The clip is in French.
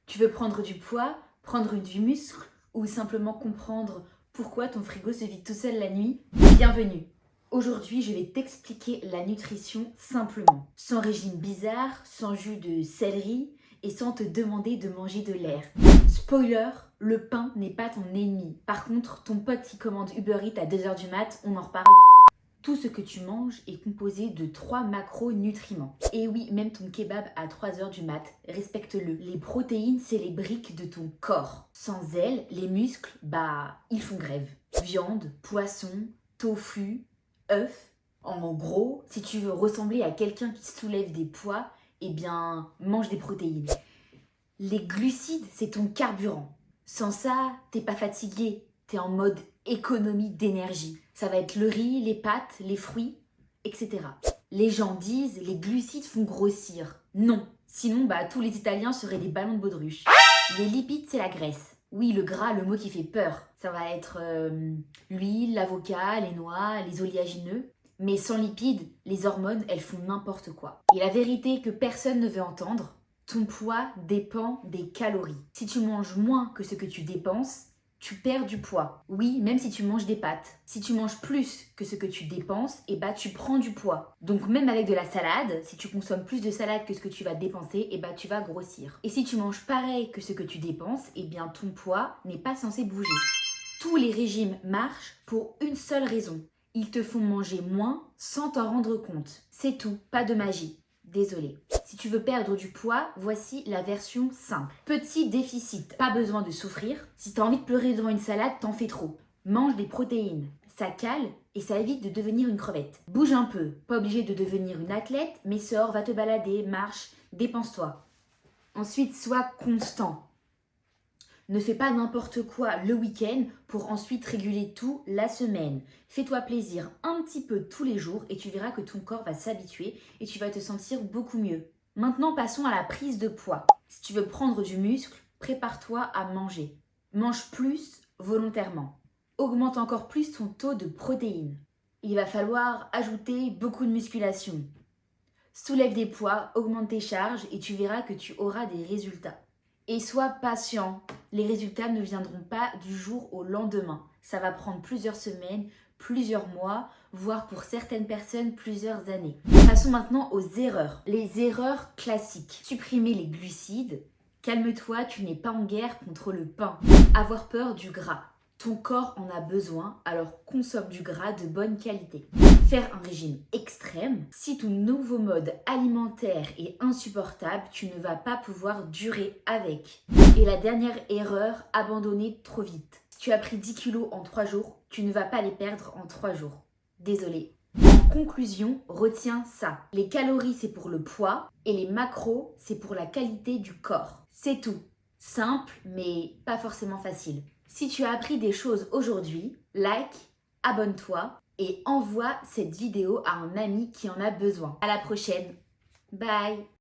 Tu veux prendre du poids, prendre du muscle ou simplement comprendre pourquoi ton frigo se vide tout seul la nuit? Bienvenue! Aujourd'hui, je vais t'expliquer la nutrition simplement, sans régime bizarre, sans jus de céleri et sans te demander de manger de l'air. Spoiler, le pain n'est pas ton ennemi. Par contre, ton pote qui commande Uber Eats à 2h du mat, on en reparle. Tout ce que tu manges est composé de 3 macronutriments. Et oui, même ton kebab à 3h du mat, respecte-le. Les protéines, c'est les briques de ton corps. Sans elles, les muscles, ils font grève. Viande, poisson, tofu, œufs. En gros, si tu veux ressembler à quelqu'un qui soulève des poids, mange des protéines. Les glucides, c'est ton carburant. Sans ça, t'es pas fatigué, t'es en mode économie d'énergie. Ça va être le riz, les pâtes, les fruits, etc. Les gens disent les glucides font grossir. Non, sinon tous les Italiens seraient des ballons de baudruche. Les lipides, c'est la graisse. Oui, le gras, le mot qui fait peur. Ça va être l'huile, l'avocat, les noix, les oléagineux. Mais sans lipides, les hormones, elles font n'importe quoi. Et la vérité que personne ne veut entendre, ton poids dépend des calories. Si tu manges moins que ce que tu dépenses, tu perds du poids. Oui, même si tu manges des pâtes. Si tu manges plus que ce que tu dépenses, tu prends du poids. Donc même avec de la salade, si tu consommes plus de salade que ce que tu vas dépenser, tu vas grossir. Et si tu manges pareil que ce que tu dépenses, ton poids n'est pas censé bouger. Tous les régimes marchent pour une seule raison. Ils te font manger moins sans t'en rendre compte. C'est tout, pas de magie. Désolée. Si tu veux perdre du poids, voici la version simple. Petit déficit, pas besoin de souffrir. Si t'as envie de pleurer devant une salade, t'en fais trop. Mange des protéines, ça cale et ça évite de devenir une crevette. Bouge un peu, pas obligé de devenir une athlète, mais sors, va te balader, marche, dépense-toi. Ensuite, sois constant. Ne fais pas n'importe quoi le week-end pour ensuite réguler tout la semaine. Fais-toi plaisir un petit peu tous les jours et tu verras que ton corps va s'habituer et tu vas te sentir beaucoup mieux. Maintenant, passons à la prise de poids. Si tu veux prendre du muscle, prépare-toi à manger. Mange plus volontairement. Augmente encore plus ton taux de protéines. Il va falloir ajouter beaucoup de musculation. Soulève des poids, augmente tes charges et tu verras que tu auras des résultats. Et sois patient, les résultats ne viendront pas du jour au lendemain. Ça va prendre plusieurs semaines, plusieurs mois, voire pour certaines personnes plusieurs années. Passons maintenant aux erreurs. Les erreurs classiques. Supprimer les glucides. Calme-toi, tu n'es pas en guerre contre le pain. Avoir peur du gras. Ton corps en a besoin, alors consomme du gras de bonne qualité. Faire un régime extrême. Si ton nouveau mode alimentaire est insupportable, tu ne vas pas pouvoir durer avec. Et la dernière erreur, abandonner trop vite. Si tu as pris 10 kilos en 3 jours, tu ne vas pas les perdre en 3 jours. Désolée. En conclusion, retiens ça. Les calories, c'est pour le poids et les macros, c'est pour la qualité du corps. C'est tout. Simple, mais pas forcément facile. Si tu as appris des choses aujourd'hui, like, abonne-toi et envoie cette vidéo à un ami qui en a besoin. À la prochaine. Bye!